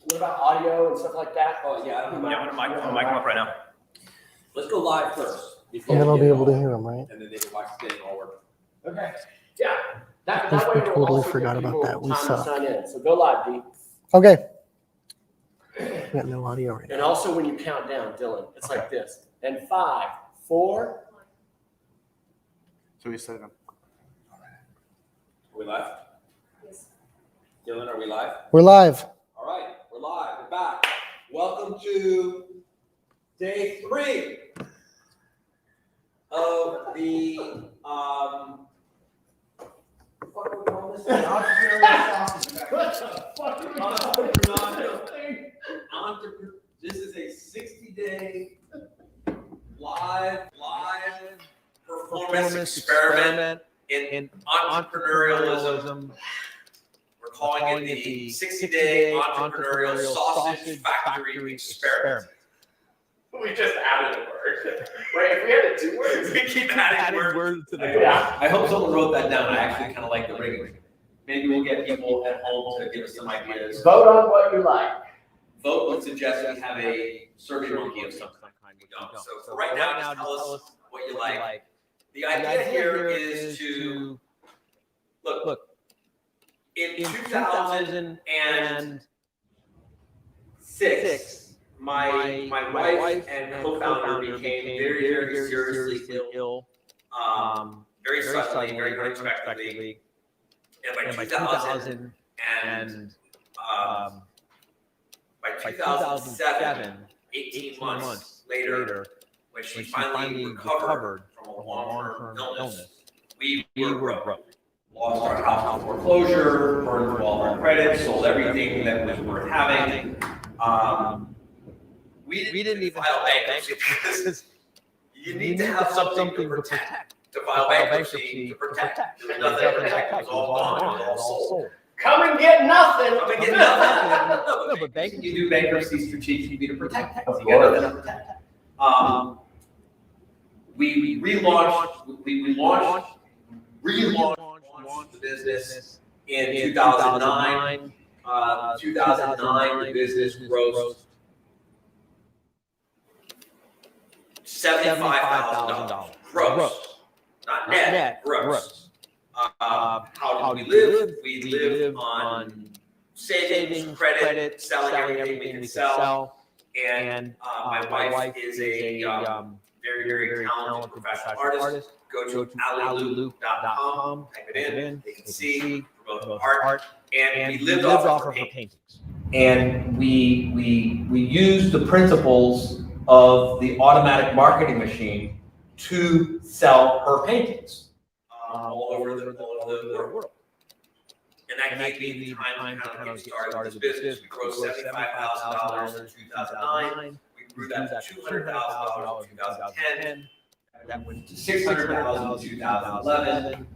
What about audio and stuff like that? Oh, yeah, I'm gonna mic him up right now. Let's go live first. And then I'll be able to hear them, right? And then they can watch the thing all work. Okay. Yeah. That We way it'll totally also forgot give about people that. We time to suck. sign in. So go live, D. Okay. Got no audio right And now. also when you count down, Dylan, it's like this. And 5, 4. So we set them. Are we live? Yes. Dylan, are we live? We're live. All right, we're live. We're back. Welcome to day 3 of the what do we call this? Entrepreneurial Entrepreneurial. This is a 60-day live performance experiment in entrepreneurialism. We're calling it the 60-day entrepreneurial sausage factory experiment. We just added a word. Wait, if we had 2 words. We keep adding words to the yeah. I hope someone wrote that down. I actually kind of like the ringing. Maybe we'll get people at home to give us some ideas. Vote on what you like. Vote would suggest we have a survey monkey of some kind. So for right now, just tell us what you like. The idea here is to look. In 2006, my wife and co-founder became very seriously ill, very suddenly, very unexpectedly. And by 2007, 18 months later, when she finally recovered from a long-term illness, we were broke. Lost our house to foreclosure, burned through all our credit, sold everything that was worth having. We didn't even file bankruptcy because you need to have something to protect. To file bankruptcy to protect. There was nothing to protect. It was all gone. It was all sold. Come and get nothing. Come and get nothing. No, but you do bankruptcy strategically to protect. You get nothing to protect. We relaunched the business in 2009. 2009, the business grossed $75,000. Gross. Not net, gross. How do we live? We live on savings, credit, selling everything we can sell. And my wife is a very talented professional artist. Go to alleyloop.com, type it in, they can see, promote art, and we lived off her paintings. And we used the principles of the automatic marketing machine to sell her paintings all over the world. And that gave me the time to kind of get started this business. We grossed $75,000 in 2009. We grew that to $200,000 in 2010. That went to $600,000 in 2011,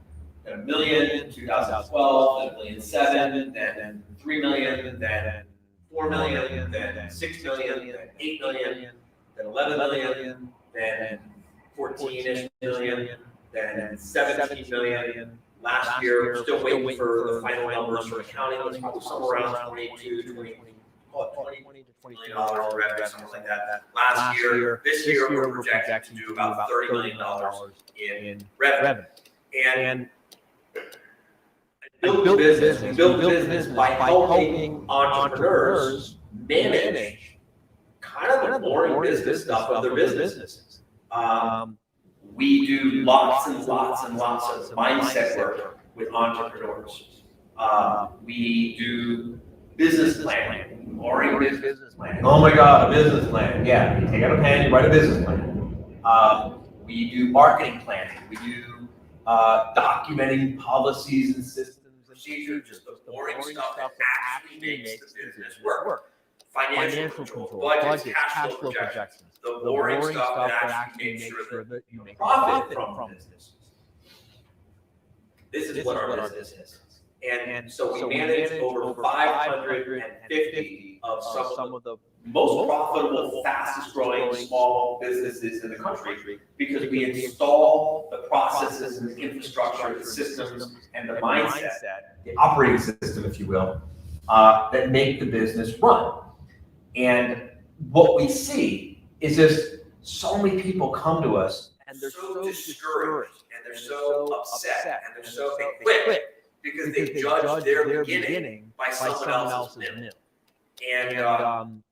then $1 million in 2012, then $1.7 million, then $3 million, then $4 million, then $6 million, then $8 million, then $11 million, then $14-ish million, then $17 million. Last year, we're still waiting for the final numbers for accounting. It's probably somewhere around $20 to $22 million revenue, something like that. Last year, this year, we're projected to do about $30 million in revenue. And build the business by helping entrepreneurs manage kind of the boring business stuff of their businesses. We do lots and lots of mindset work with entrepreneurs. We do business planning, boring business planning. Oh my God, a business plan. Yeah, you take out a pen, you write a business plan. We do marketing planning. We do documenting policies and systems and procedures, just the boring stuff that actually makes the business work. Financial control, budgets, cash flow projections. The boring stuff that actually makes sure that you make profit from business. This is what our business is. And so we manage over 550 of some of the most profitable, fastest growing small businesses in the country because we install the processes and the infrastructure, the systems, and the mindset, the operating system, if you will, that make the business run. And what we see is just so many people come to us and they're so discouraged, and they're so upset, and they're so, they quit because they judge their beginning by someone else's middle. And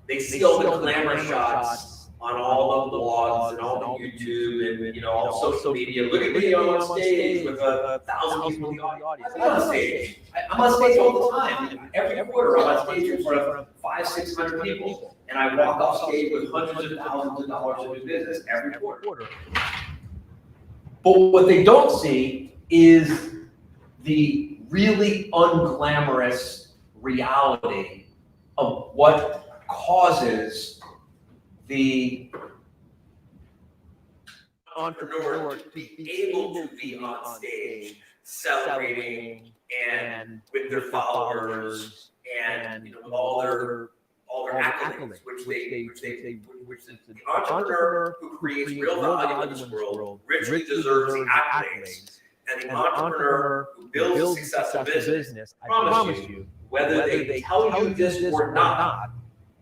they see all the glamour shots on all the blogs and all the YouTube and all social media. Look at me on stage with 1,000 people in the audience. I'm on stage. I'm on stage all the time. Every quarter I'm on stage in front of 500-600 people, and I walk off stage with hundreds of thousands of dollars of new business every quarter. But what they don't see is the really unglamorous reality of what causes the entrepreneur to be able to be on stage, celebrating and with their followers and with all their accolades, which the entrepreneur who creates real value in this world richly deserves the accolades, and the entrepreneur who builds a successful business, I promise you, whether they tell you this or not.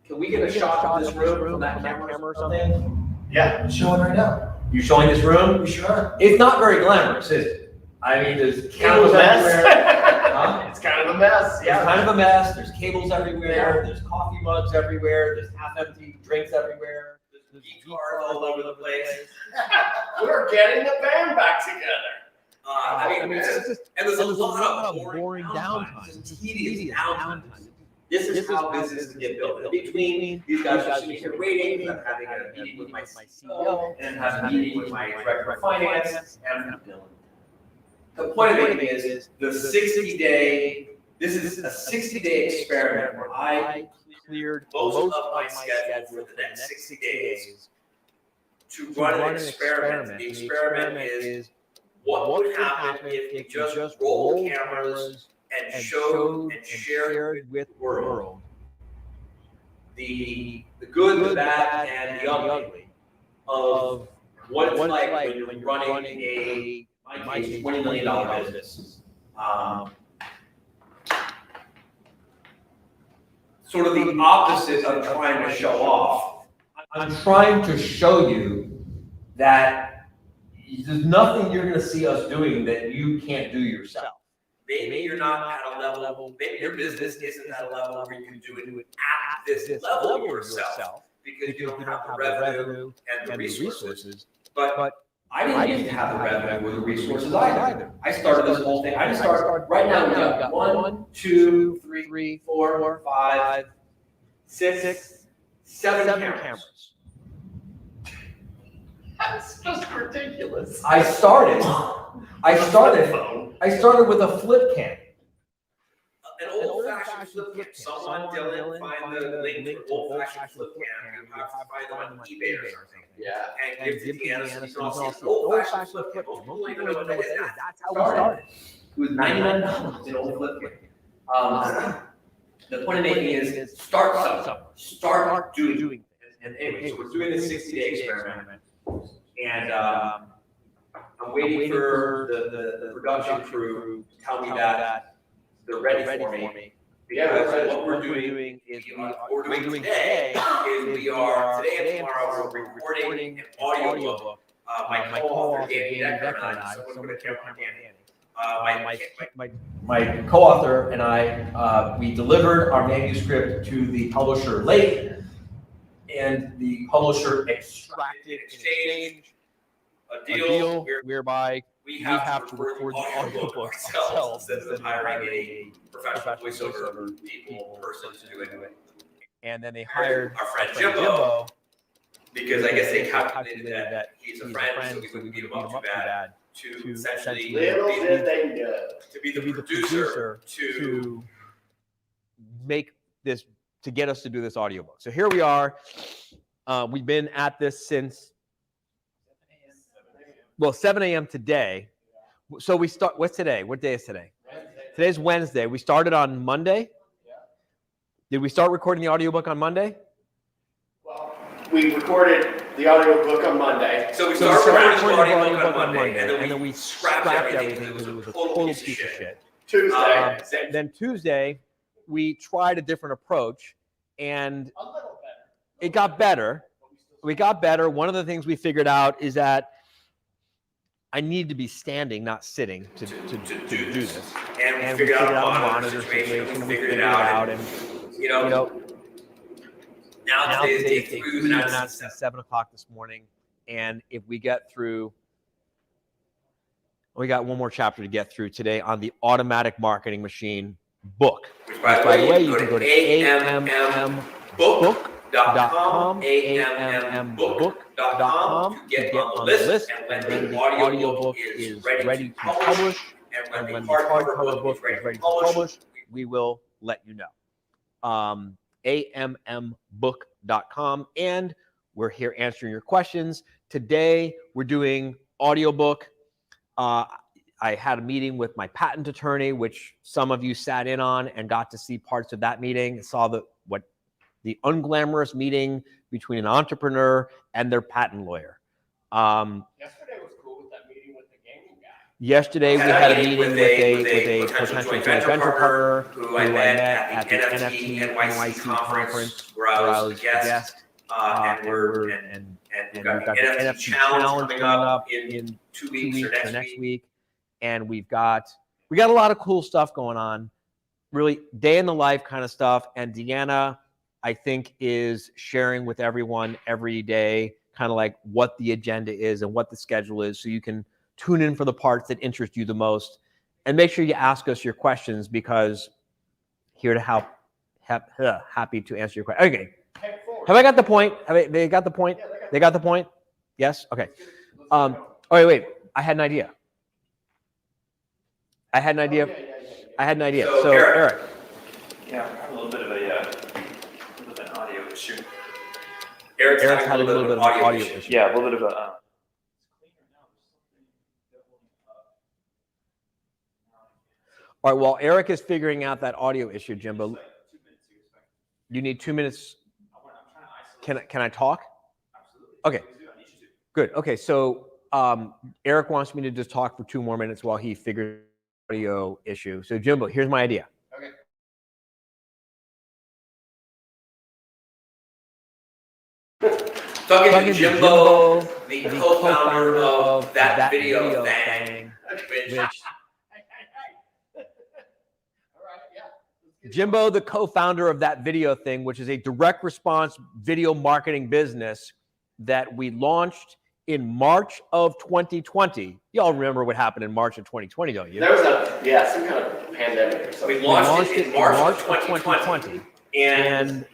Can we get a shot of this room from that camera or something? Yeah, I'm showing right now. You showing this room? You sure? It's not very glamorous, is it? I mean, there's Kind of cables a mess. everywhere. Huh? It's kind of a mess. It's Yeah. kind of a mess. There's cables everywhere. There's coffee mugs everywhere. There's half-empty drinks everywhere. There's cars all over the place. We're getting the band back together. I mean, it's just, and there's a lot of boring downtime. just tedious downtime. This is how businesses get built. In between, these guys are sitting here waiting, I'm having a meeting with my CEO, and having a meeting with my director of finance, and the point of it is the 60-day, this is a 60-day experiment where I cleared most of my schedule for the next 60 days to run an experiment. The experiment is what would happen if you just rolled cameras and showed and shared with the world the good, the bad, and the ugly of what it's like when you're running a $20 million business. Sort of the opposite of trying to show off. I'm trying to show you that there's nothing you're going to see us doing that you can't do yourself. Maybe you're not at a level, maybe your business isn't at a level where you can do it at this level yourself because you don't have the revenue and the resources. But I didn't have the revenue or the resources either. I started this whole thing. I just started, right now we've got 1, 2, 3, 4, 5, 6, 7 cameras. That's just ridiculous. I started with a flip cam. An old-fashioned flip cam. Someone, Dylan, find the link to old-fashioned flip cam. You have to find them on eBay or something. Yeah. And give it to Deanna so you can all see an old-fashioned flip cam. Most people don't even know what that is. That's how we started. It was $99 an old flip cam. The point I'm making is start something. Start doing things. And anyway, so we're doing this 60-day experiment. And I'm waiting for the production crew to tell me that they're ready for me. Because what we're doing is today and tomorrow we're recording an audiobook. My co-author Danny Decker and I, someone put a camera on Danny. My co-author and I, we delivered our manuscript to the publisher late, and the publisher extracted in exchange a deal whereby we have to record the audiobook ourselves instead of hiring a professional voiceover person to do it. And then they hired our friend Jimbo, because I guess they calculated that he's a friend, so we wouldn't beat him up too bad, to essentially Little did they know. to be the producer to make this, to get us to do this audiobook. So here we are. We've been at this since 7 a.m. today. So we start, what's today? What day is today? Today's Wednesday. We started on Monday. Did we start recording the audiobook on Monday? Well, we recorded the audiobook on Monday. So we started recording the audiobook on Monday, and then we scrapped everything because it was a total piece of shit. Tuesday. Then Tuesday, we tried a different approach, and A little better. it got better. We got better. One of the things we figured out is that I need to be standing, not sitting, to do this. And we figured out a monitor situation. We figured it out. And, you know, now today is day 3. We've been out since 7 o'clock this morning. And if we get through, we got one more chapter to get through today on the automatic marketing machine book. Which, by the way, you can go to ammbook.com, ammbook.com to get on the list. And when the audio book is ready to publish, and when the hardcover book is ready to publish, we will let you know. ammbook.com, and we're here answering your questions. Today, we're doing audiobook. I had a meeting with my patent attorney, which some of you sat in on and got to see parts of that meeting. Saw the unglamorous meeting between an entrepreneur and their patent lawyer. Yesterday was cool with that meeting with the gaming guy. Yesterday, we had a meeting with a potential joint venture partner who I met at the NFT NYC conference where I was a guest. And we've got the NFT challenge coming up in 2 weeks or next week. And we got a lot of cool stuff going on, really day in the life kind of stuff. And Deanna, I think, is sharing with everyone every day kind of like what the agenda is and what the schedule is, so you can tune in for the parts that interest you the most. And make sure you ask us your questions, because here to help, happy to answer your question. Okay. Have I got the point? They got the point? They got the point? Yes? Okay. Oh, wait. I had an idea. I had an idea. So Eric. Yeah, I have a little bit of an audio issue. Eric's had a little bit of an audio issue. Yeah, a little bit of a. All right, while Eric is figuring out that audio issue, Jimbo, you need 2 minutes. Can I talk? Okay. Good. Okay, so Eric wants me to just talk for 2 more minutes while he figures the audio issue. So Jimbo, here's my idea. Okay. Talking to Jimbo, the co-founder of that video thing, which Jimbo, the co-founder of that video thing, which is a direct response video marketing business that we launched in March of 2020. Y'all remember what happened in March of 2020, don't you? There was some kind of pandemic or something. We launched it in March of 2020. And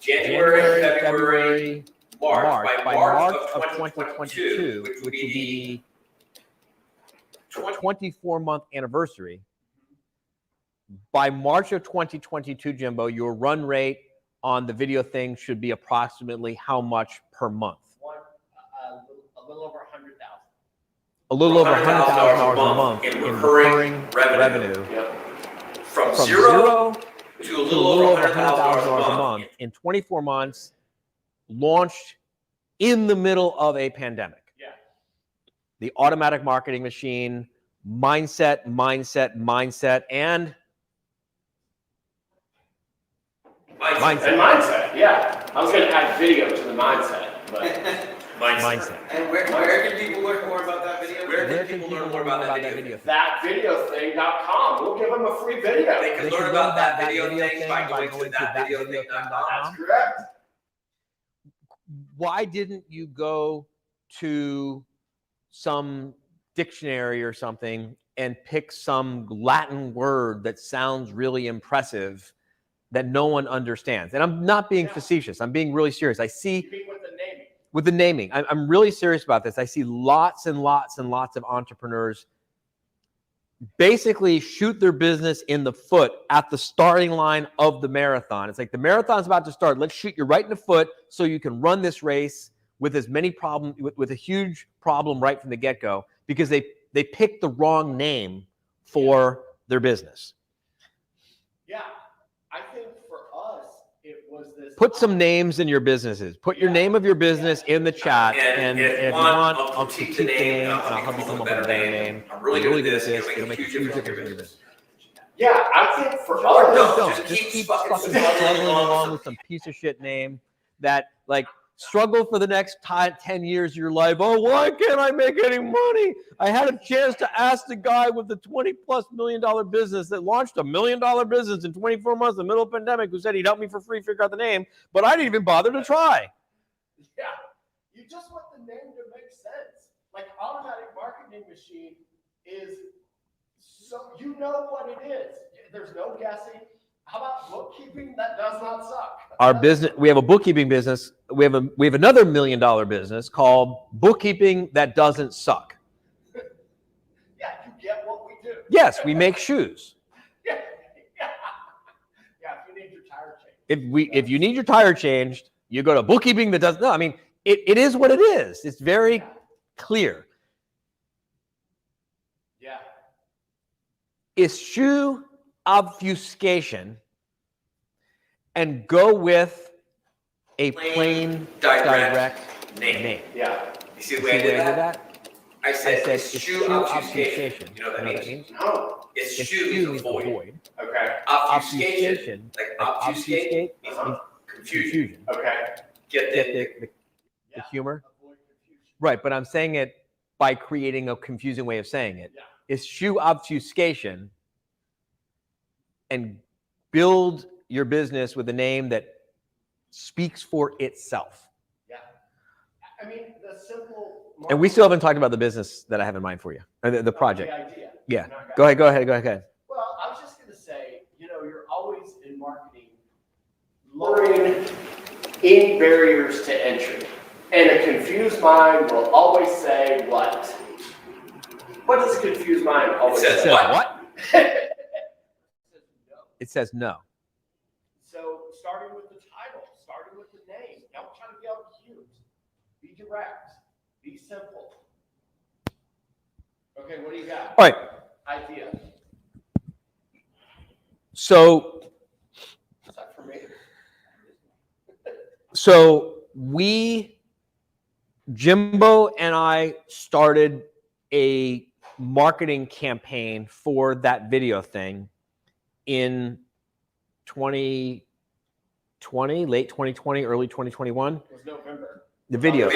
January, February, March. By March of 2022, which would be the 24-month anniversary. By March of 2022, Jimbo, your run rate on the video thing should be approximately how much per month? A little over 100,000. A little over $100,000 a month in recurring revenue. Yep. From zero to a little over $100,000 a month in 24 months, launched in the middle of a pandemic. Yeah. The automatic marketing machine, mindset, and mindset. And mindset, yeah. I was going to add video to the mindset, but mindset. And where can people learn more about that video? Where can people learn more about that video? Thatvideothing.com. We'll give them a free video. They can learn about that video thing by going to thatvideothing.com. That's correct. Why didn't you go to some dictionary or something and pick some Latin word that sounds really impressive that no one understands? And I'm not being facetious. I'm being really serious. I see with the naming. I'm really serious about this. I see lots and lots and lots of entrepreneurs basically shoot their business in the foot at the starting line of the marathon. It's like the marathon's about to start. Let's shoot you right in the foot so you can run this race with as many problems, with a huge problem right from the get-go, because they picked the wrong name for their business. Yeah, I think for us, it was this. Put some names in your businesses. Put your name of your business in the chat, and if you want, I'll critique the name, and I'll help you come up with a better name. I'm really good at this. It'll make a huge difference in your business. Yeah, I think for Or us, no, Don't. just keep fucking fucking struggling struggling along with with some piece of shit name that like struggle for the next 10 years of your life. Oh, why can't I make any money? I had a chance to ask the guy with the $20+ million business that launched $1 million business in 24 months in the middle of the pandemic who said he'd help me for free figure out the name, but I didn't even bother to try. yeah, you just want the name to make sense. Like automatic marketing machine is so you know what it is. There's no guessing. How about bookkeeping that does not suck? Our business, we have a bookkeeping business. We have another $1 million business called Bookkeeping That Doesn't Suck. Yeah, you get what we do. Yes, we make shoes. Yeah, if you need your tire changed. If you need your tire changed, you go to Bookkeeping That Doesn't. No, I mean it is what it is. It's very clear. Yeah. Eschew obfuscation and go with a plain direct name. Yeah. You see the See way I the way did that? I said eschew obfuscation. You know what that means? No. Eschew means avoid. Okay. Obfuscation, like obfuscate, means confusion. Okay. Get the humor. Right, but I'm saying it by creating a confusing way of saying it. Yeah. Eschew obfuscation and build your business with a name that speaks for itself. Yeah. I mean, the simple. And we still haven't talked about the business that I have in mind for you, or the project. The idea. Yeah. Not Go ahead. Well, I was just going to say, you're always in marketing lowering any barriers to entry. And a confused mind will always say what? What does a confused mind always It says say? what? It says no. So starting with the title, starting with the name, don't try to be obtuse. Be direct. Be simple. Okay, what do you got? All right. Idea. So Is that for me? Jimbo and I started a marketing campaign for that video thing in 2020, late 2020, early 2021. It was November. The video.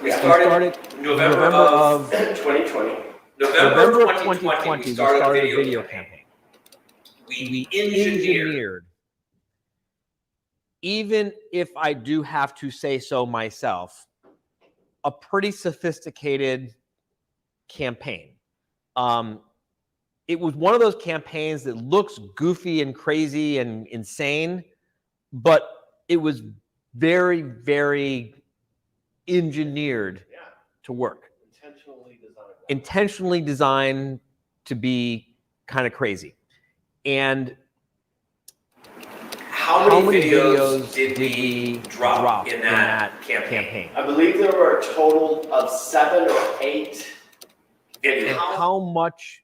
We started November of 2020. November of 2020. We started a video campaign. We engineered. Even if I do have to say so myself, a pretty sophisticated campaign. It was one of those campaigns that looks goofy and crazy and insane, but it was very, very engineered to work. Intentionally designed to be kind of crazy. And how many videos did we drop in that campaign? I believe there were a total of 7 or 8. And how much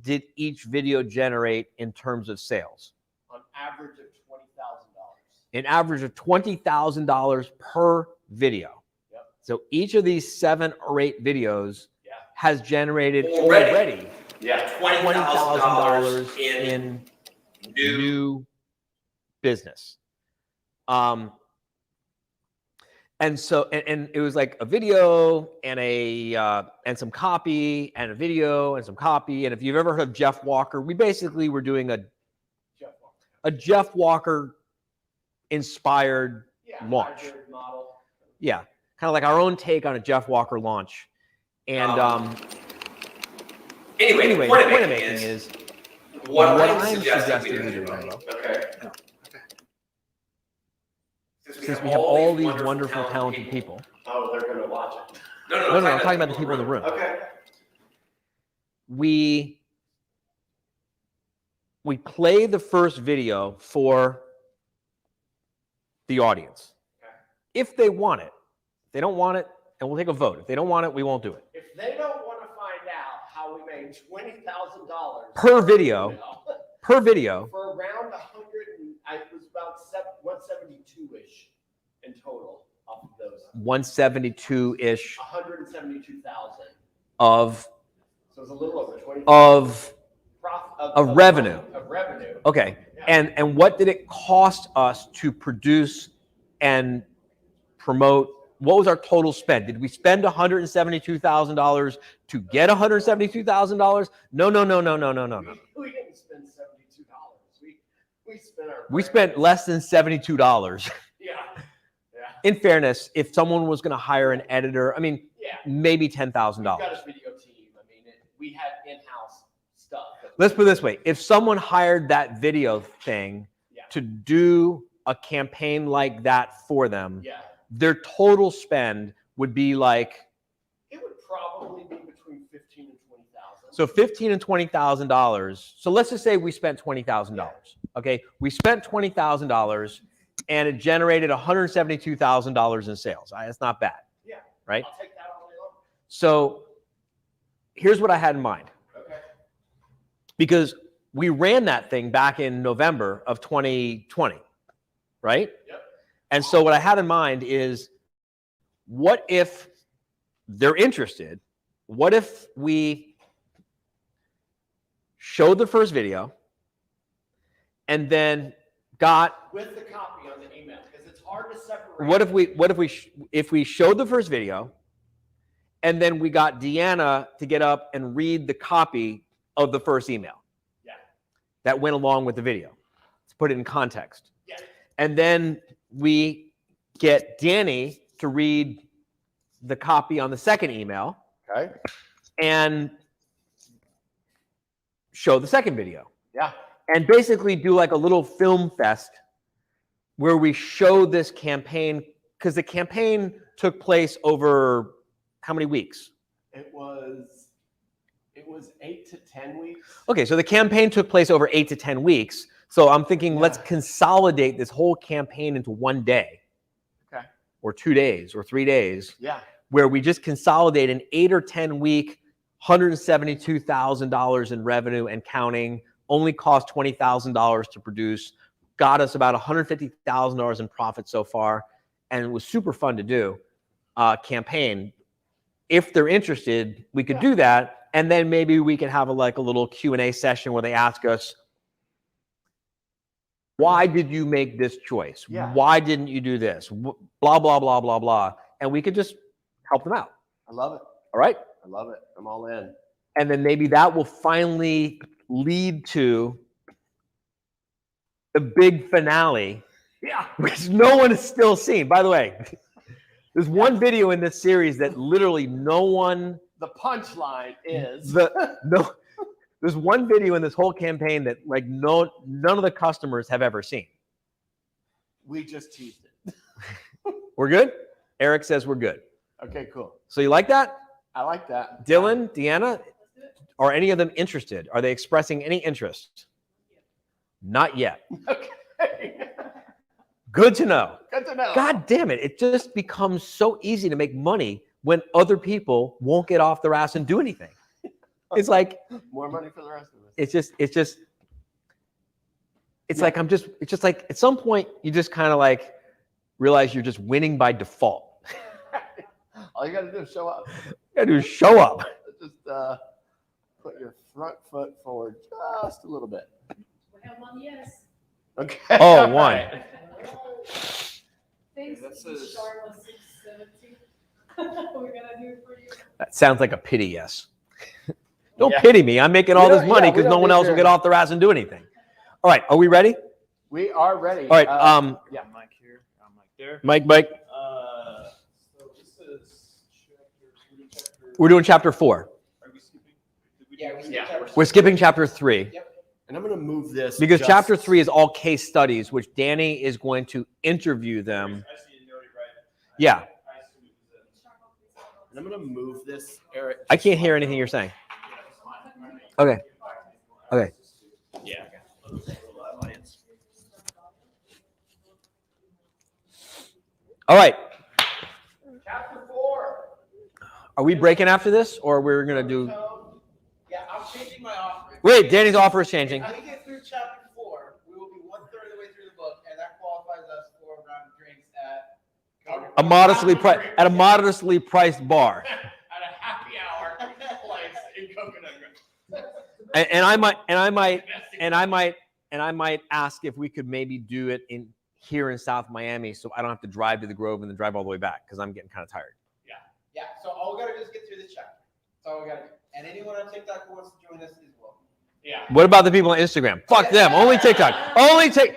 did each video generate in terms of sales? On average of $20,000. An average of $20,000 per video. Yep. So each of these 7 or 8 videos has generated already $20,000 in new business. And so, and it was like a video and and some copy and a video and some copy. And if you've ever heard of Jeff Walker, we basically were doing a Jeff Walker inspired launch. Model. Yeah, kind of like our own take on a Jeff Walker launch. And anyway, the point I'm making is what I'm suggesting we do. Okay. Since we have all these wonderful, talented people. Oh, they're going to watch it. No, I'm talking about the people in the room. Okay. We play the first video for the audience. Okay. If they want it. If they don't want it, and we'll take a vote. If they don't want it, we won't do it. If they don't want to find out how we made $20,000 per video, per video, for around 100, it was about 172-ish in total off of those. 172-ish 172,000. of So it was a little over 20. of profit. Of revenue. Of revenue. Okay. Yeah. And what did it cost us to produce and promote? What was our total spend? Did we spend $172,000 to get $172,000? No. We didn't spend $72. We spent our. We spent less than $72. Yeah. In fairness, if someone was going to hire an editor, I mean, Yeah. maybe $10,000. We've got a video team. I mean, we had in-house stuff. Let's put it this way. If someone hired that video thing to do a campaign like that for them, their total spend would be like. It would probably be between $15,000 and $20,000. So $15,000 and $20,000. So let's just say we spent $20,000. Okay, we spent $20,000, and it generated $172,000 in sales. That's not bad. Yeah. Right. I'll take that all day long. So here's what I had in mind. Okay. Because we ran that thing back in November of 2020, right? Yep. And so what I had in mind is, what if they're interested? What if we showed the first video and then got With the copy on the email, because it's hard to separate. if we showed the first video and then we got Deanna to get up and read the copy of the first email that went along with the video, to put it in context. Yeah. And then we get Danny to read the copy on the second email. Okay. And show the second video. Yeah. And basically do like a little film fest where we show this campaign, because the campaign took place over how many weeks? It was 8 to 10 weeks. Okay, so the campaign took place over 8 to 10 weeks. So I'm thinking, let's consolidate this whole campaign into one day. Okay. Or 2 days or 3 days. Yeah. Where we just consolidate an 8 or 10 week, $172,000 in revenue and counting, only cost $20,000 to produce, got us about $150,000 in profit so far, and it was super fun to do. Campaign. If they're interested, we could do that. And then maybe we can have a little Q&A session where they ask us, why did you make this choice? Yeah. Why didn't you do this? Blah, blah, blah, blah, blah. And we could just help them out. I love it. All right? I love it. I'm all in. And then maybe that will finally lead to the big finale, which no one has still seen. By the way, there's one video in this series that literally no one. The punchline is There's one video in this whole campaign that none of the customers have ever seen. We just teased it. We're good? Eric says we're good. Okay, cool. So you like that? I like that. Dylan, Deanna, are any of them interested? Are they expressing any interest? Not yet. Okay. Good to know. Good to know. God damn it. It just becomes so easy to make money when other people won't get off their ass and do anything. It's like more money for the rest of us. It's like at some point you just kind of like realize you're just winning by default. All you got to do is show up. You gotta do is show up. Just put your front foot forward just a little bit. We have one yes. Okay. Oh, all one. right. Thanks, This is- sharp was 670. We're gonna do it for you. That sounds like a pity yes. Don't Yeah. pity me. I'm making all We this don't- money yeah, we because no don't one need else will your- get off their ass and do anything. All right, are we ready? We are ready. All right, yeah. Mic here, mic there. Mike, So this is we're doing chapter 4. Are we skipping? Did we do- Yeah, we skipped Yeah. chapter We're skipping chapter 3 And I'm going to move this because just- chapter 3 is all case studies, which Danny is going to interview them. I see you noted, right? Yeah, I assume it was And I'm going to move this, Eric. I can't hear anything you're saying. Okay. Okay. Yeah. All right. Chapter 4. Are we breaking after this, or we're gonna do? Yeah, I'm changing my offer. Wait, Danny's offer is changing. If we get through chapter 4, we will be 1/3 of the way through the book, and that qualifies us for a round of drinks at A modestly priced bar. At a happy hour place in Coconut Grove. And I might ask if we could maybe do it here in South Miami, so I don't have to drive to the Grove and then drive all the way back because I'm getting kind of tired. Yeah, so all we gotta do is get through this chapter. That's all we gotta do. And anyone on TikTok who wants to join us is welcome. Yeah. What about the people on Instagram? Fuck them. Only TikTok.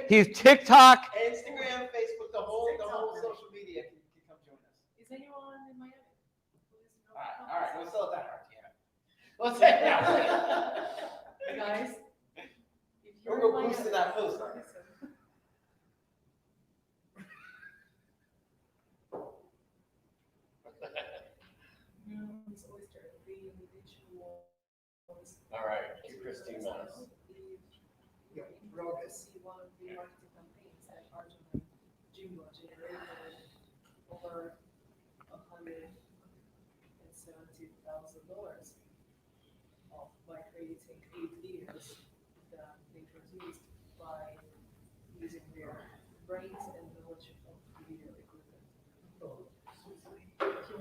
He's TikTok. Instagram, Facebook, the whole social media can come join us. Is anyone in Miami? All right, we'll sell it that hard, yeah. Let's say that. Guys. if We're you're in gonna boost Miami, that post. listen. Oyster, the individuals. All right, keep Christine honest. See one of the marketing campaigns that Rjon and Jim generated over $170,000 by creating 8 videos that they produced by using their brains and knowledge of video equipment. If you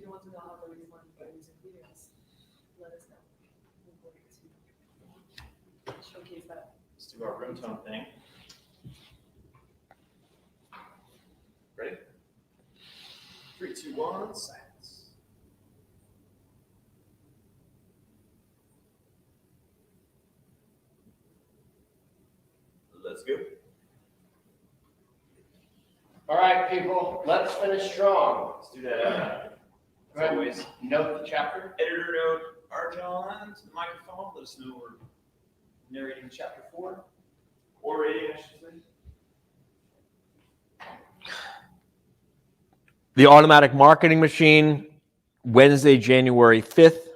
want to know how to raise money by using videos, let us know. We're going to showcase that. Let's do our room tone thing. Ready? 3, 2, 1, silence. Let's go. All right, people, let's finish strong. Let's do that. Go ahead and note the chapter. Editor note, Rjon to the microphone. Let us know we're narrating chapter 4. Or rating, I should say. The Automatic Marketing Machine, Wednesday, January 5th,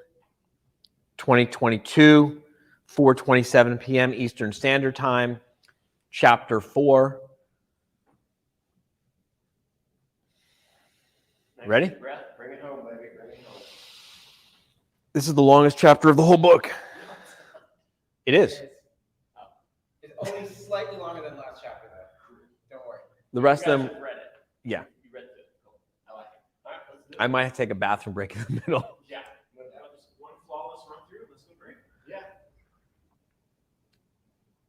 2022, 4:27 p.m. Eastern Standard Time, Chapter 4. Nice Ready? deep breath. Bring it home, baby. Bring it home. This is the longest chapter of the whole book. It is. It's only slightly longer than last chapter, though. Don't worry. The rest You of guys them, have read it. yeah. You read it. Cool. I like it. All right, let's do it. I might have to take a bathroom break in the middle. Yeah. Just one flawless run through. Let's go great. Yeah.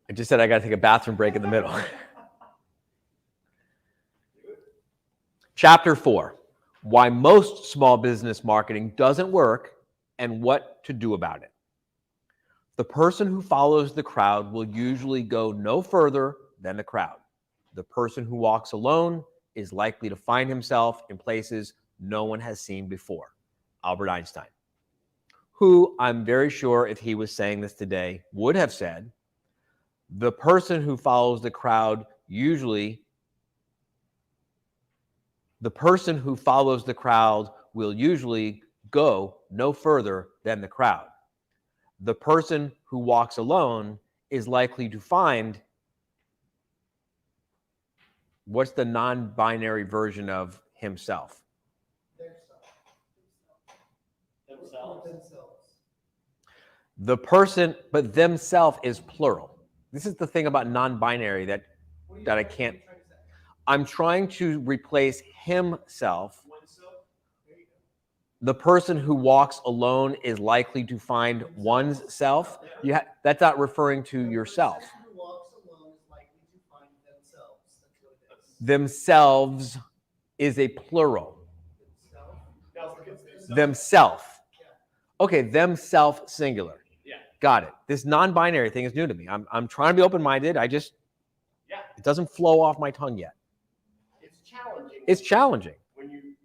I just said I got to take a bathroom break in the middle. Chapter 4, Why Most Small Business Marketing Doesn't Work and What to Do About It. The person who follows the crowd will usually go no further than the crowd. The person who walks alone is likely to find himself in places no one has seen before. Albert Einstein, who I'm very sure if he was saying this today would have said, the person who follows the crowd will usually go no further than the crowd. The person who walks alone is likely to find, what's the non-binary version of himself? Themselves. The person, but themself is plural. This is the thing about non-binary that I can't. I'm trying to replace himself. The person who walks alone is likely to find one's self. That's not referring to yourself. The person who walks alone is likely to find themselves. That's what it is. Themselves is a plural. Themself. Okay, themself singular. Yeah. Got it. This non-binary thing is new to me. I'm trying to be open-minded. It doesn't flow off my tongue yet. It's challenging. It's challenging. When you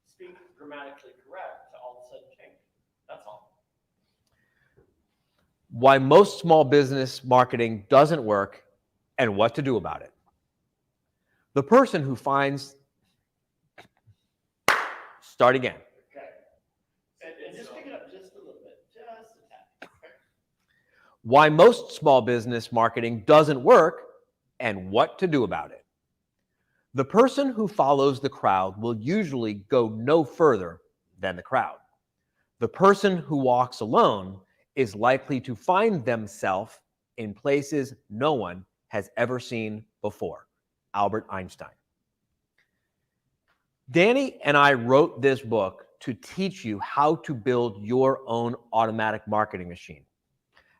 speak grammatically correct to all of a sudden change. That's all. Why most small business marketing doesn't work and what to do about it. The person who finds, start again. Okay. And just pick it up just a little bit. Just a tad. Why most small business marketing doesn't work and what to do about it. The person who follows the crowd will usually go no further than the crowd. The person who walks alone is likely to find themselves in places no one has ever seen before. Albert Einstein. Danny and I wrote this book to teach you how to build your own automatic marketing machine,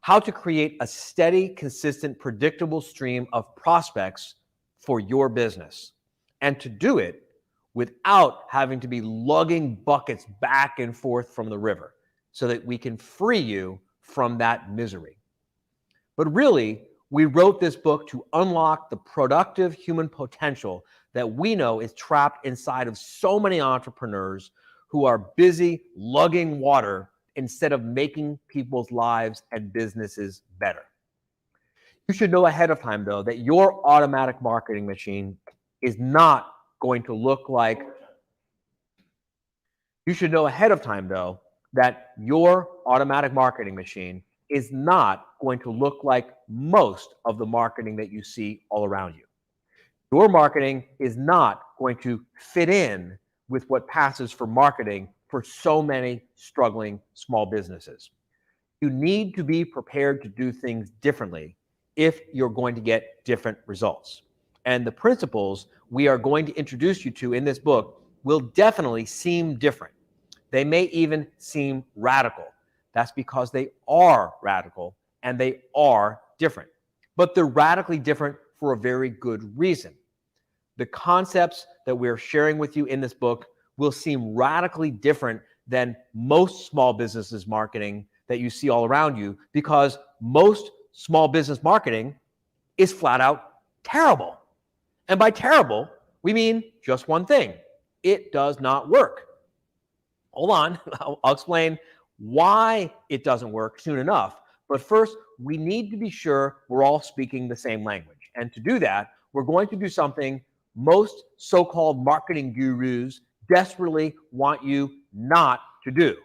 how to create a steady, consistent, predictable stream of prospects for your business, and to do it without having to be lugging buckets back and forth from the river, so that we can free you from that misery. But really, we wrote this book to unlock the productive human potential that we know is trapped inside of so many entrepreneurs who are busy lugging water instead of making people's lives and businesses better. You should know ahead of time, though, that your automatic marketing machine is not going to look like You should know ahead of time, though, that your automatic marketing machine is not going to look like most of the marketing that you see all around you. Your marketing is not going to fit in with what passes for marketing for so many struggling small businesses. You need to be prepared to do things differently if you're going to get different results. And the principles we are going to introduce you to in this book will definitely seem different. They may even seem radical. That's because they are radical and they are different. But they're radically different for a very good reason. The concepts that we're sharing with you in this book will seem radically different than most small businesses marketing that you see all around you, because most small business marketing is flat out terrible. And by terrible, we mean just one thing: it does not work. Hold on, I'll explain why it doesn't work soon enough. But first, we need to be sure we're all speaking the same language. And to do that, we're going to do something most so-called marketing gurus desperately want you not to do.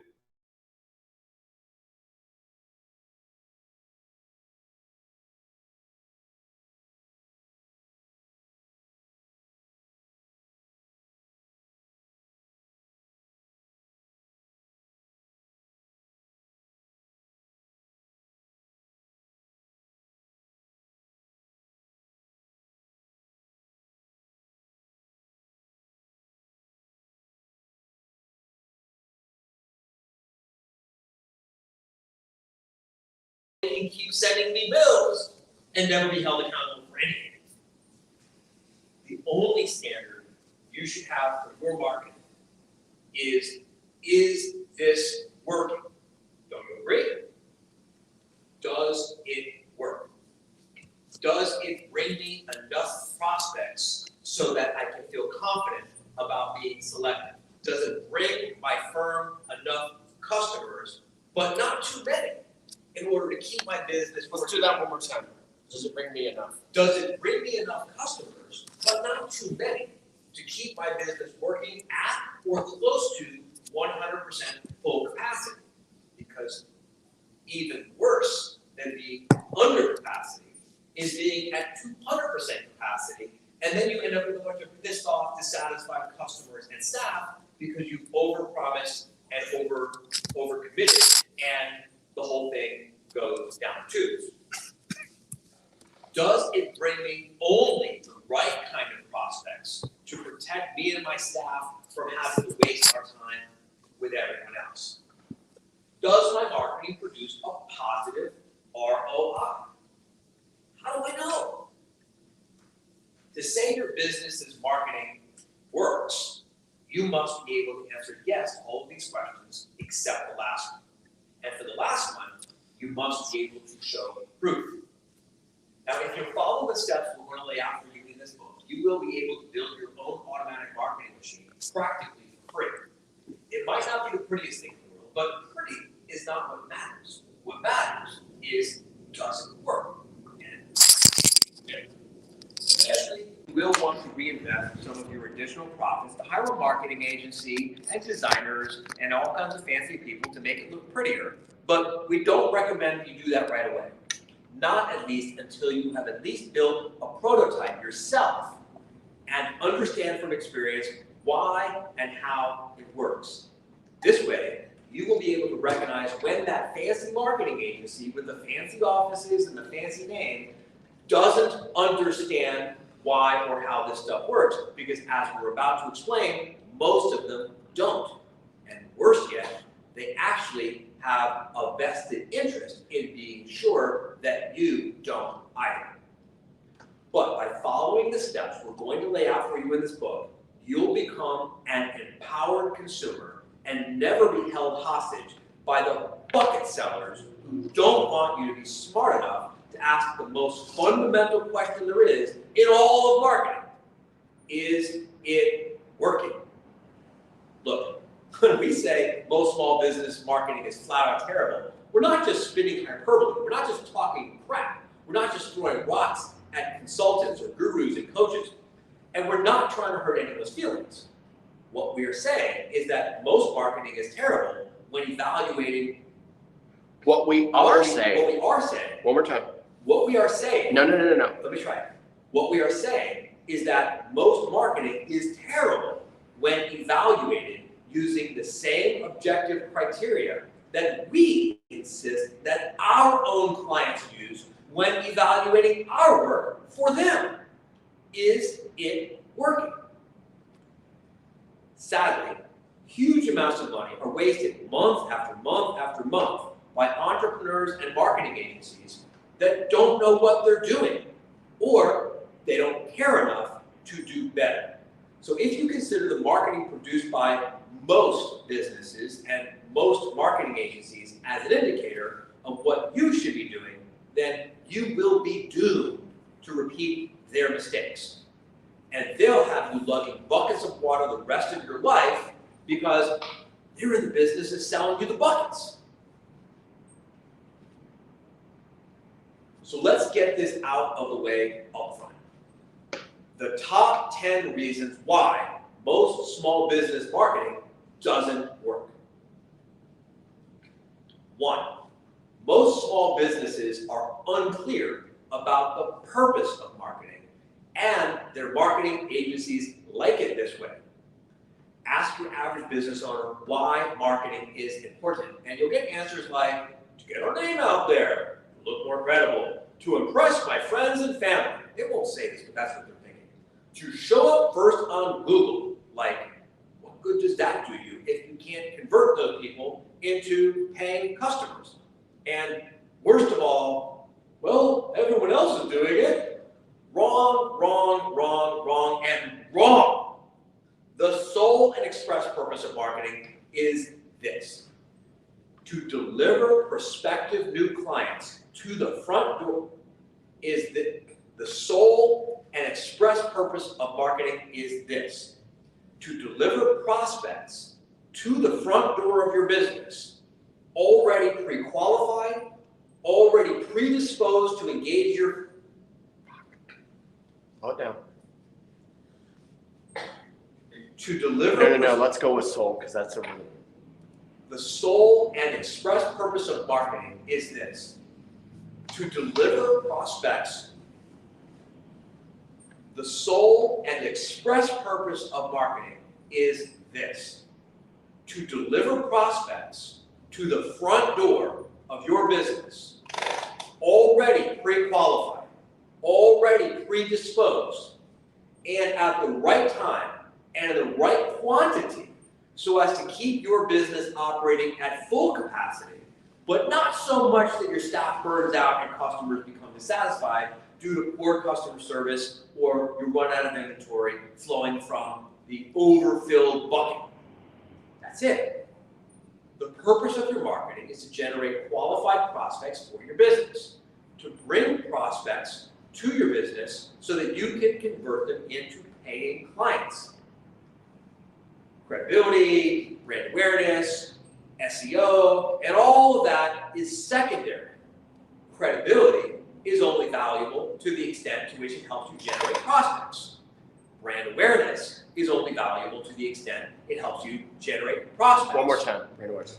And keep sending me bills and never be held accountable for anything. The only standard you should have for your marketing is this working? Don't you agree? Does it work? Does it bring me enough prospects so that I can feel confident about being selected? Does it bring my firm enough customers, but not too many, in order to keep my business working? Let's do that one more time. Does it bring me enough? Does it bring me enough customers, but not too many, to keep my business working at or close to 100% full capacity? Because even worse than being under capacity is being at 200% capacity, and then you end up with a bunch of pissed off, dissatisfied customers and staff because you've overpromised and overcommitted, and the whole thing goes down the tubes. Does it bring me only the right kind of prospects to protect me and my staff from having to waste our time with everyone else? Does my marketing produce a positive ROI? How do I know? To say your business's marketing works, you must be able to answer yes to all of these questions except the last one. And for the last one, you must be able to show proof. Now, if you follow the steps we're going to lay out for you in this book, you will be able to build your own automatic marketing machine practically for free. It might not be the prettiest thing in the world, but pretty is not what matters. What matters is, does it work? And eventually, you will want to reinvest some of your additional profits to hire a marketing agency and designers and all kinds of fancy people to make it look prettier. But we don't recommend you do that right away. Not at least until you have at least built a prototype yourself and understand from experience why and how it works. This way, you will be able to recognize when that fancy marketing agency with the fancy offices and the fancy name doesn't understand why or how this stuff works, because as we're about to explain, most of them don't. And worse yet, They actually have a vested interest in being sure that you don't either. But by following the steps we're going to lay out for you in this book, you'll become an empowered consumer and never be held hostage by the bucket sellers who don't want you to be smart enough to ask the most fundamental question there is in all of marketing. Is it working? Look, when we say most small business marketing is flat out terrible, we're not just spinning hyperbole. We're not just talking crap. We're not just throwing rocks at consultants or gurus and coaches. And we're not trying to hurt anyone's feelings. What we are saying is that most marketing is terrible when evaluating What we are saying. What we are saying. One more time. What we are saying. No. Let me try it. What we are saying is that most marketing is terrible when evaluated using the same objective criteria that we insist that our own clients use when evaluating our work for them. Is it working? Sadly, huge amounts of money are wasted month after month after month by entrepreneurs and marketing agencies that don't know what they're doing, or they don't care enough to do better. So if you consider the marketing produced by most businesses and most marketing agencies as an indicator of what you should be doing, then you will be doomed to repeat their mistakes. And they'll have you lugging buckets of water the rest of your life because they're in the business of selling you the buckets. So let's get this out of the way up front. The top 10 reasons why most small business marketing doesn't work. 1, most small businesses are unclear about the purpose of marketing, and their marketing agencies like it this way. Ask your average business owner why marketing is important, and you'll get answers like, to get our name out there, to look more credible, to impress my friends and family. They won't say this, but that's what they're thinking. To show up first on Google, like, what good does that do you if you can't convert those people into paying customers? And worst of all, well, everyone else is doing it. Wrong, wrong, wrong, wrong, and wrong. The sole and express purpose of marketing is this: to deliver prospective new clients to the front door. Is the sole and express purpose of marketing is this: to deliver prospects to the front door of your business, already pre-qualified, already predisposed to engage your... Hold down. To deliver... No, let's go with soul, because that's a... The sole and express purpose of marketing is this: to deliver prospects. The sole and express purpose of marketing is this: to deliver prospects to the front door of your business, already pre-qualified, already predisposed, and at the right time and in the right quantity, so as to keep your business operating at full capacity, but not so much that your staff burns out and customers become dissatisfied due to poor customer service or you run out of inventory flowing from the overfilled bucket. That's it. The purpose of your marketing is to generate qualified prospects for your business, to bring prospects to your business so that you can convert them into paying clients. Credibility, brand awareness, SEO, and all of that is secondary. Credibility is only valuable to the extent to which it helps you generate prospects. Brand awareness is only valuable to the extent it helps you generate prospects. One more time, brand awareness.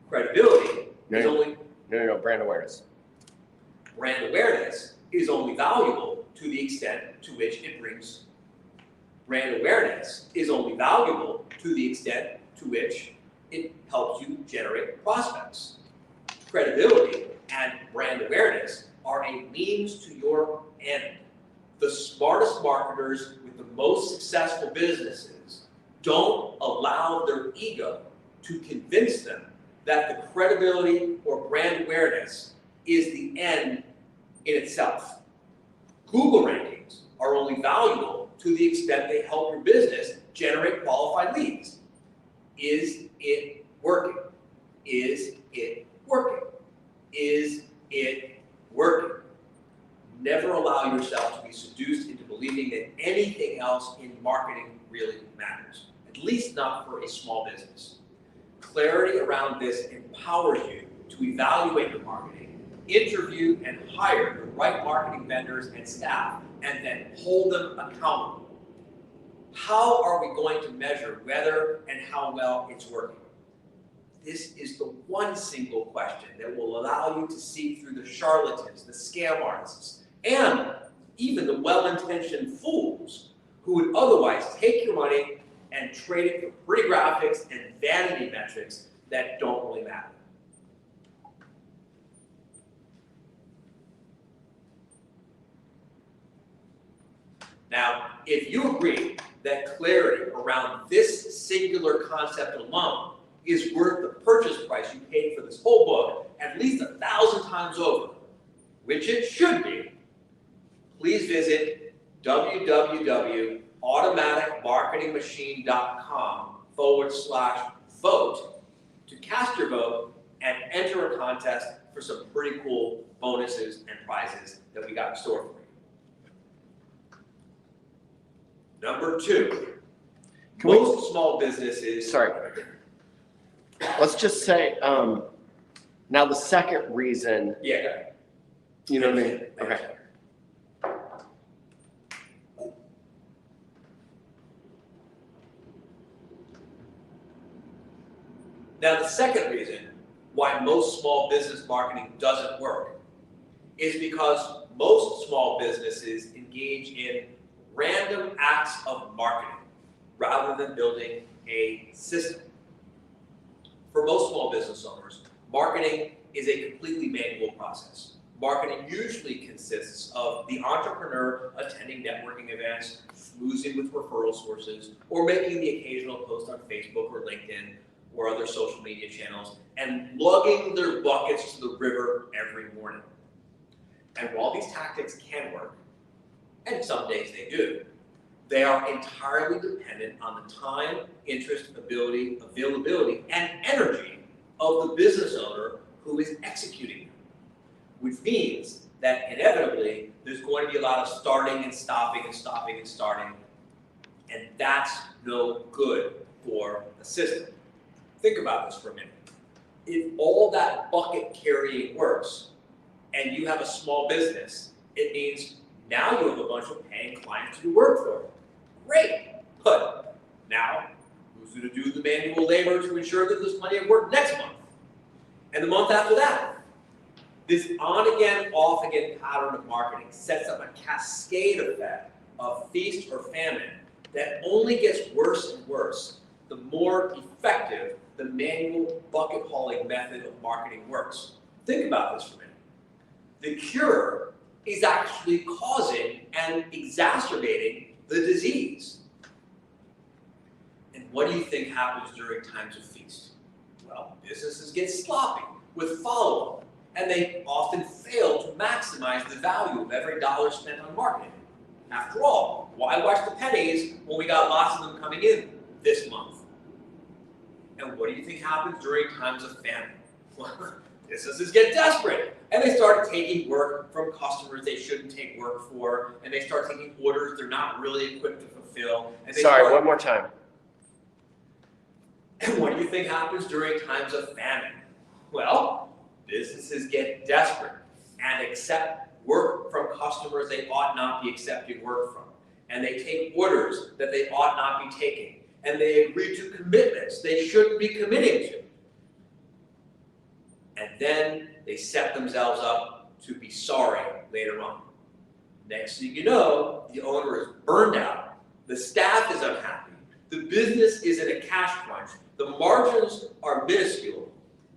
Credibility is only... No, brand awareness. Brand awareness is only valuable to the extent to which it brings... Brand awareness is only valuable to the extent to which it helps you generate prospects. Credibility and brand awareness are a means to your end. The smartest marketers with the most successful businesses don't allow their ego to convince them that the credibility or brand awareness is the end in itself. Google rankings are only valuable to the extent they help your business generate qualified leads. Is it working? Is it working? Is it working? Never allow yourself to be seduced into believing that anything else in marketing really matters, at least not for a small business. Clarity around this empowers you to evaluate your marketing, interview and hire the right marketing vendors and staff, and then hold them accountable. How are we going to measure whether and how well it's working? This is the one single question that will allow you to see through the charlatans, the scam artists, and even the well-intentioned fools who would otherwise take your money and trade it for pretty graphics and vanity metrics that don't really matter. Now, if you agree that clarity around this singular concept alone is worth the purchase price you paid for this whole book at least 1,000 times over, which it should be, please visit www.automaticmarketingmachine.com/vote to cast your vote and enter a contest for some pretty cool bonuses and prizes that we got in store for you. Number 2, most small businesses. Sorry. Let's just say, now the second reason, Yeah, go ahead. you know what I mean? Okay. Now, the second reason why most small business marketing doesn't work is because most small businesses engage in random acts of marketing rather than building a system. For most small business owners, marketing is a completely manual process. Marketing usually consists of the entrepreneur attending networking events, schmoozing with referral sources, or making the occasional post on Facebook or LinkedIn or other social media channels, and lugging their buckets to the river every morning. And while these tactics can work, and some days they do, they are entirely dependent on the time, interest, ability, availability, and energy of the business owner who is executing them, which means that inevitably there's going to be a lot of starting and stopping and stopping and starting, and that's no good for the system. Think about this for a minute. If all that bucket carrying works and you have a small business, it means now you have a bunch of paying clients to do work for you. Great, but now who's going to do the manual labor to ensure that there's plenty of work next month? And the month after that? This on-again, off-again pattern of marketing sets up a cascade effect of feast or famine that only gets worse and worse the more effective the manual bucket hauling method of marketing works. Think about this for a minute. The cure is actually causing and exacerbating the disease. And what do you think happens during times of feast? Well, businesses get sloppy with follow-up, and they often fail to maximize the value of every dollar spent on marketing. After all, why watch the pennies when we got lots of them coming in this month? And what do you think happens during times of famine? Well, businesses get desperate, and they start taking work from customers they shouldn't take work for, and they start taking orders they're not really equipped to fulfill. And they Sorry, one more time. And what do you think happens during times of famine? Well, businesses get desperate and accept work from customers they ought not be accepting work from. And they take orders that they ought not be taking. And they agree to commitments they shouldn't be committing to. And then they set themselves up to be sorry later on. Next thing you know, the owner is burned out, the staff is unhappy, the business is in a cash crunch, the margins are minuscule,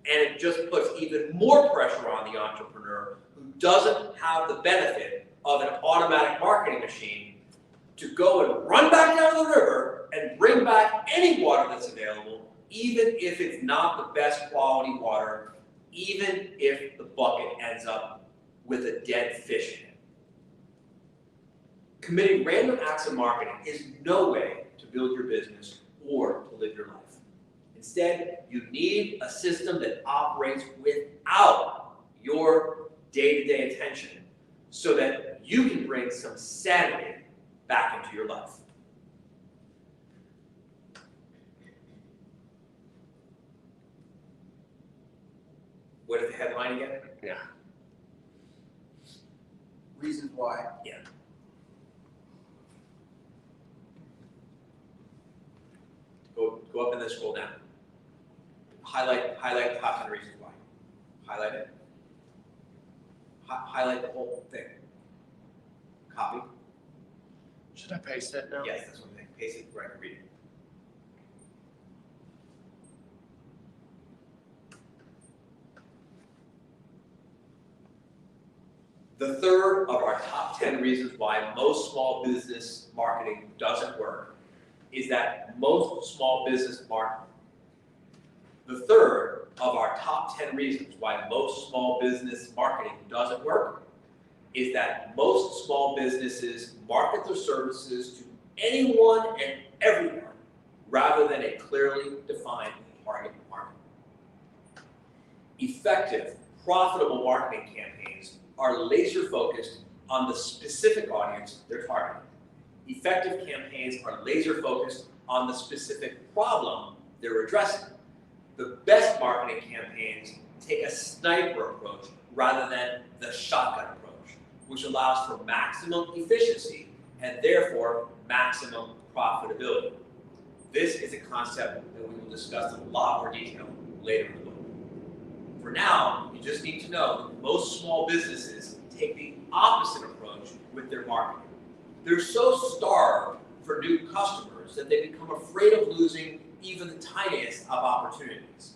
and it just puts even more pressure on the entrepreneur who doesn't have the benefit of an automatic marketing machine to go and run back down the river and bring back any water that's available, even if it's not the best quality water, even if the bucket ends up with a dead fish in it. Committing random acts of marketing is no way to build your business or to live your life. Instead, you need a system that operates without your day-to-day attention so that you can bring some sanity back into your life. What is the headline again? Yeah. Reasons why. Yeah. Go up and then scroll down. Highlight the top 10 reasons why. Highlight it. Highlight the whole thing. Copy. Should I paste it now? Yes, that's one thing. Paste it where I can read it. The third of our top 10 reasons why most small business marketing doesn't work is that most small business The third of our top 10 reasons why most small business marketing doesn't work is that most small businesses market their services to anyone and everyone rather than a clearly defined target market. Effective, profitable marketing campaigns are laser focused on the specific audience they're targeting. Effective campaigns are laser focused on the specific problem they're addressing. The best marketing campaigns take a sniper approach rather than the shotgun approach, which allows for maximum efficiency and therefore maximum profitability. This is a concept that we will discuss in a lot more detail later in the book. For now, you just need to know that most small businesses take the opposite approach with their marketing. They're so starved for new customers that they become afraid of losing even the tiniest of opportunities.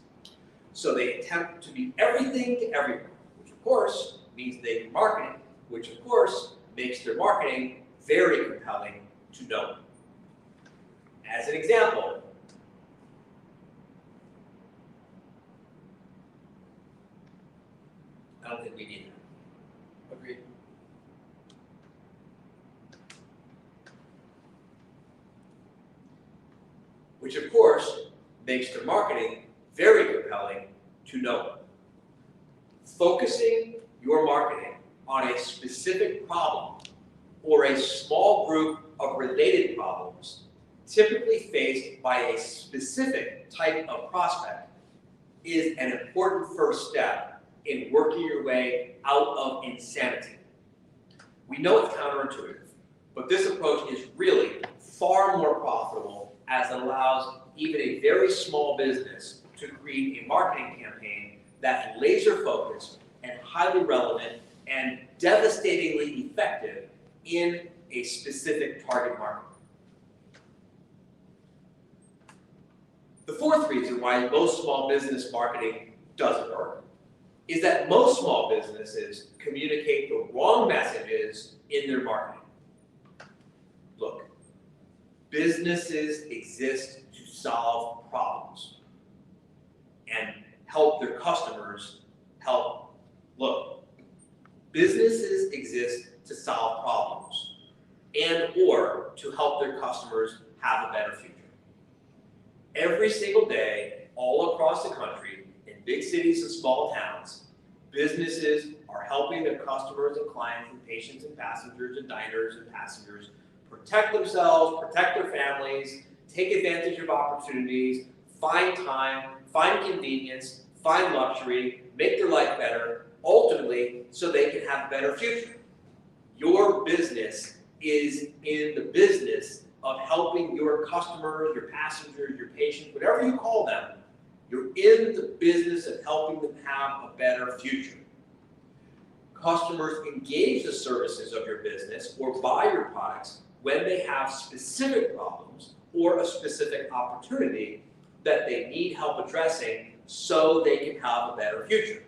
So they attempt to be everything to everyone, which of course means they do marketing, which of course makes their marketing very compelling to no one. As an example, I don't think we need that. Agreed. Which of course makes their marketing very compelling to no one. Focusing your marketing on a specific problem or a small group of related problems typically faced by a specific type of prospect is an important first step in working your way out of insanity. We know it's counterintuitive, but this approach is really far more profitable as it allows even a very small business to create a marketing campaign that's laser focused and highly relevant and devastatingly effective in a specific target market. The fourth reason why most small business marketing doesn't work is that most small businesses communicate the wrong messages in their marketing. Look, businesses exist to solve problems and help their customers help. Look, businesses exist to solve problems and or to help their customers have a better future. Every single day, all across the country, in big cities and small towns, businesses are helping their customers and clients and patients and passengers and diners and passengers protect themselves, protect their families, take advantage of opportunities, find time, find convenience, find luxury, make their life better, ultimately so they can have a better future. Your business is in the business of helping your customers, your passengers, your patients, whatever you call them. You're in the business of helping them have a better future. Customers engage the services of your business or buy your products when they have specific problems or a specific opportunity that they need help addressing so they can have a better future.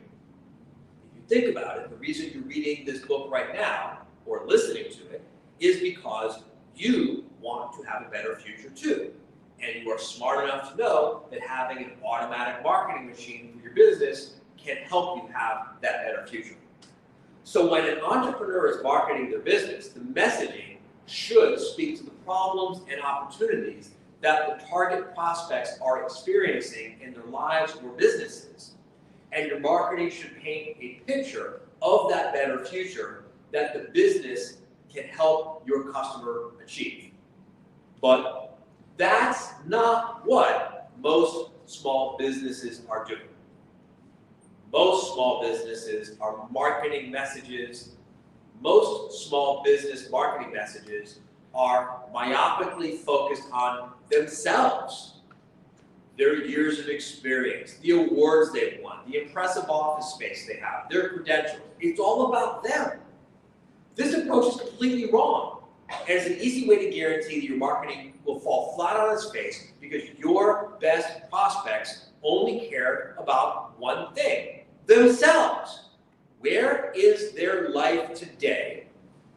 If you think about it, the reason you're reading this book right now or listening to it is because you want to have a better future too. And you are smart enough to know that having an automatic marketing machine for your business can help you have that better future. So when an entrepreneur is marketing their business, the messaging should speak to the problems and opportunities that the target prospects are experiencing in their lives or businesses. And your marketing should paint a picture of that better future that the business can help your customer achieve. But that's not what most small businesses are doing. Most small businesses are marketing messages. Most small business marketing messages are myopically focused on themselves, their years of experience, the awards they've won, the impressive office space they have, their credentials. It's all about them. This approach is completely wrong. And it's an easy way to guarantee that your marketing will fall flat on its face because your best prospects only care about one thing, themselves. Where is their life today?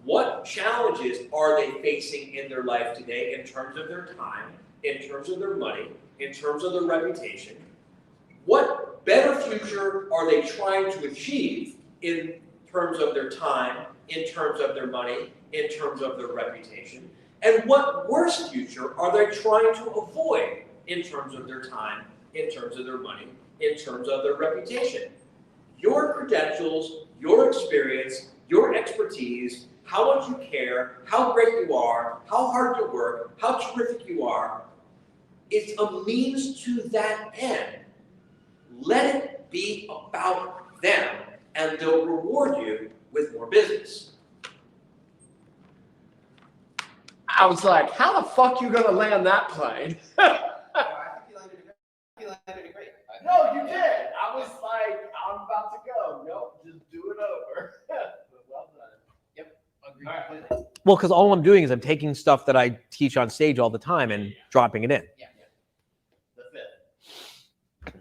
What challenges are they facing in their life today in terms of their time, in terms of their money, in terms of their reputation? What better future are they trying to achieve in terms of their time, in terms of their money, in terms of their reputation? And what worse future are they trying to avoid in terms of their time, in terms of their money, in terms of their reputation? Your credentials, your experience, your expertise, how much you care, how great you are, how hard you work, how terrific you are, it's a means to that end. Let it be about them, and they'll reward you with more business. I was like, how the fuck you gonna land that plane? I think you landed it great. No, you did. I was like, I'm about to go. Nope, just do it over. But well done. Agreed All right. completely. Well, because all I'm doing is I'm taking stuff that I teach on stage all the time and dropping it in. Yeah. The fifth.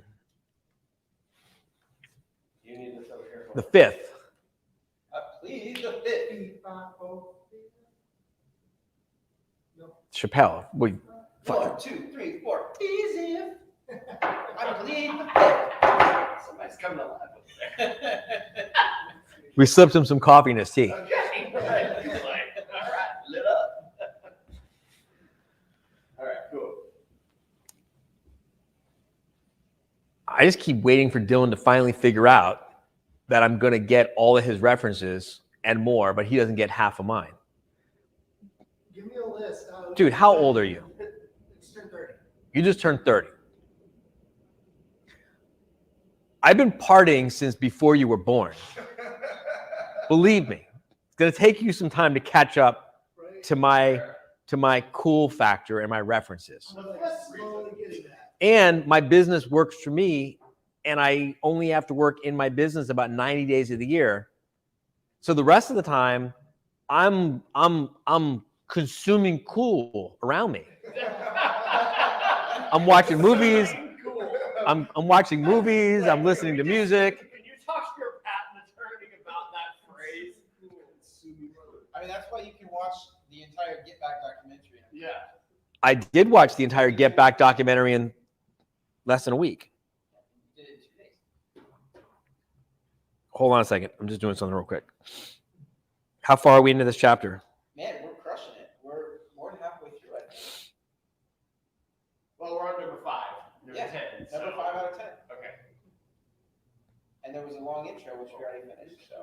You need this over here. The fifth. Please, the fifth. Chappelle. We 1, 2, 3, 4. Easy. I believe the fifth. Somebody's coming alive over there. we slipped him some coffee in his tea. Okay. Right. He's like, all right, lit up. All right, cool. I just keep waiting for Dylan to finally figure out that I'm going to get all of his references and more, but he doesn't get half of mine. Give me a list. Dude, how old are you? It's 10:30. You just turned 30. I've been partying since before you were born. Believe me, it's going to take you some time to catch up Right? to my cool factor and my references. I'm like slowly getting that. And my business works for me, and I only have to work in my business about 90 days of the year. So the rest of the time, I'm consuming cool around me. I'm watching movies. I'm watching movies. I'm listening to music. Can you talk to your patent attorney about that phrase? I mean, that's why you can watch the entire Get Back documentary. Yeah. I did watch the entire Get Back documentary in less than a week. You did it in 2 days. Hold on a second. I'm just doing something real quick. How far are we into this chapter? Man, we're crushing it. We're more than halfway through it. Well, we're on number 5. Number Yeah, 10. Number so- 5 out of 10. Okay. And there was a long intro, which we already finished. So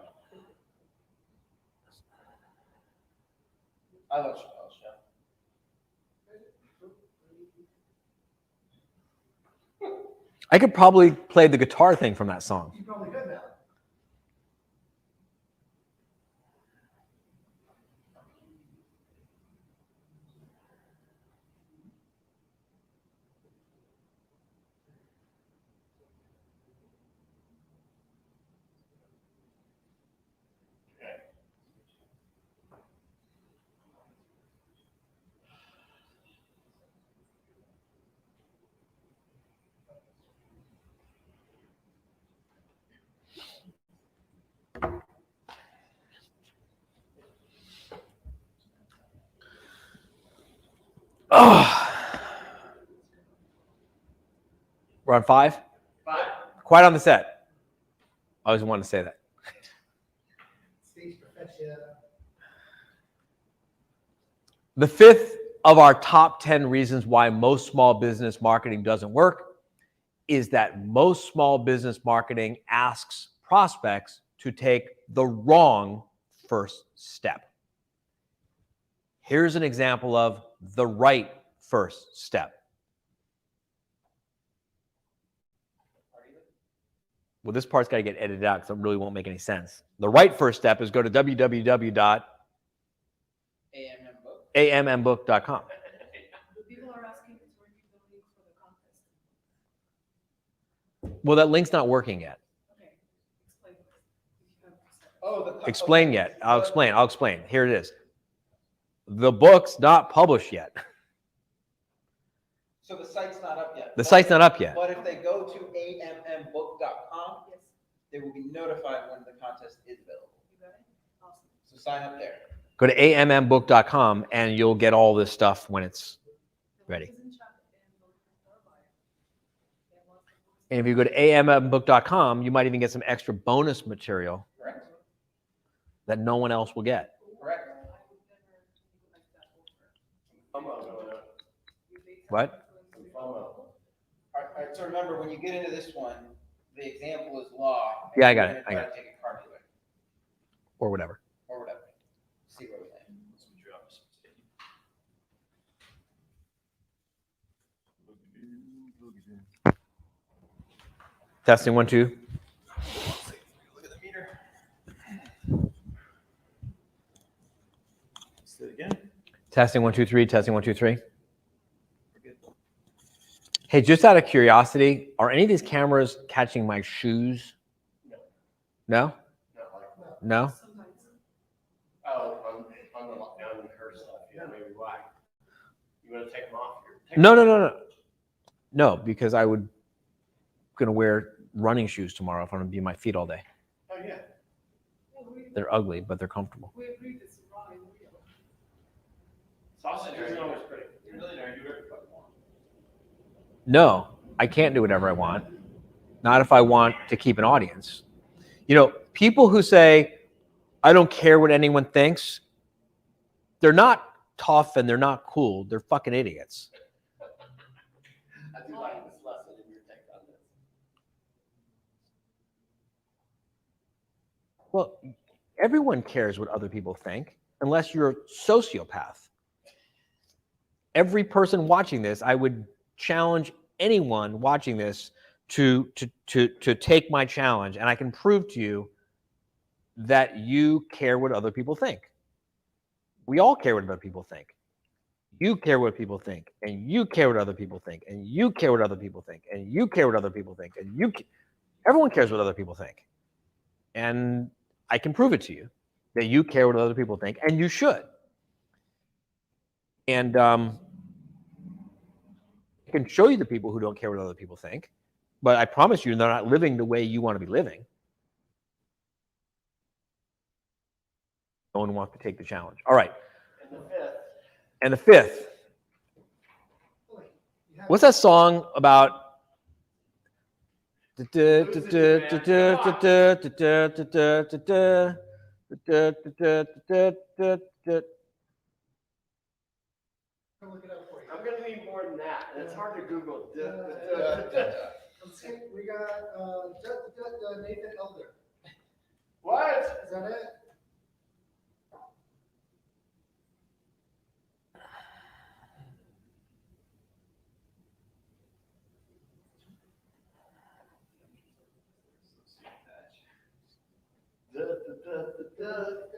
I love Chappelle's show. I could probably play the guitar thing from that song. You probably could now. Oh, We're on 5? 5. Quiet on the set. I always wanted to say that. Stage professional. The 5th of our top 10 reasons why most small business marketing doesn't work is that most small business marketing asks prospects to take the wrong first step. Here's an example of the right first step. Well, this part's got to get edited out because it really won't make any sense. The right first step is go to www.ammbook.com. People are asking to repeat the link for the contest. Well, that link's not working yet. Okay, explain this. If you have to say. Oh, Explain yet. I'll explain. Here it is. The book's not published yet. So the site's not up yet. The site's not up yet. But if they go to ammbook.com, Yes, they will be notified when the contest is available. you got it? Awesome. So sign up there. Go to ammbook.com and you'll get all this stuff when it's The ready. link is in chat and we'll start by it. And once the book is And if you go to ammbook.com, you might even get some extra bonus material Correct? that no one else will get. Correct. I would never like that offer. FOMO going on. You base What? that on FOMO. All right, so remember, when you get into this one, the example is law. Yeah, I got and it, you're I gonna try to take a car dealer Or whatever. or whatever. See where we land. Testing 1, 2. Look at the meter. Say it again. Testing 1, 2, 3. Testing 1, 2, 3. Hey, just out of curiosity, are any of these cameras catching my shoes? No? Not like, No? sometimes. oh, on her stuff, yeah, maybe why? You want to take them off? No. No, because I would gonna wear running shoes tomorrow if I'm gonna be on my feet all day. Oh, yeah. They're ugly, but they're comfortable. We agree this is wrong and real. Sausage is always pretty. You really don't do everything you want. No, I can't do whatever I want. Not if I want to keep an audience. You know, people who say, I don't care what anyone thinks, they're not tough and they're not cool. They're fucking idiots. I do like this lesson in your take on this. Well, everyone cares what other people think, unless you're a sociopath. Every person watching this, I would challenge anyone watching this to take my challenge, and I can prove to you that you care what other people think. We all care what other people think. You care what people think, and you care what other people think, and you care what other people think, and you care what other people think, and everyone cares what other people think. And I can prove it to you that you care what other people think, and you should. And I can show you the people who don't care what other people think, but I promise you they're not living the way you want to be living. No one wants to take the challenge. All right. And the fifth. And the fifth. What's that song about? Look it up for you. I'm gonna need more than that. It's hard to Google. We got Nathan Elder. What? Is that it?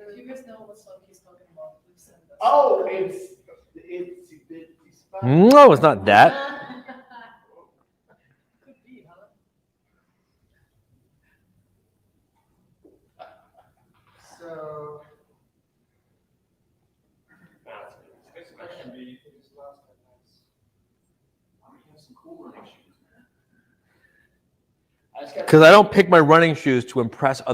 If you guys know what song he's talking about, please send us. Oh, it's No, it's not that. Could be, huh? So, This question be, we have some cool running shoes, man. I just got Because I don't pick my running shoes to impress other people.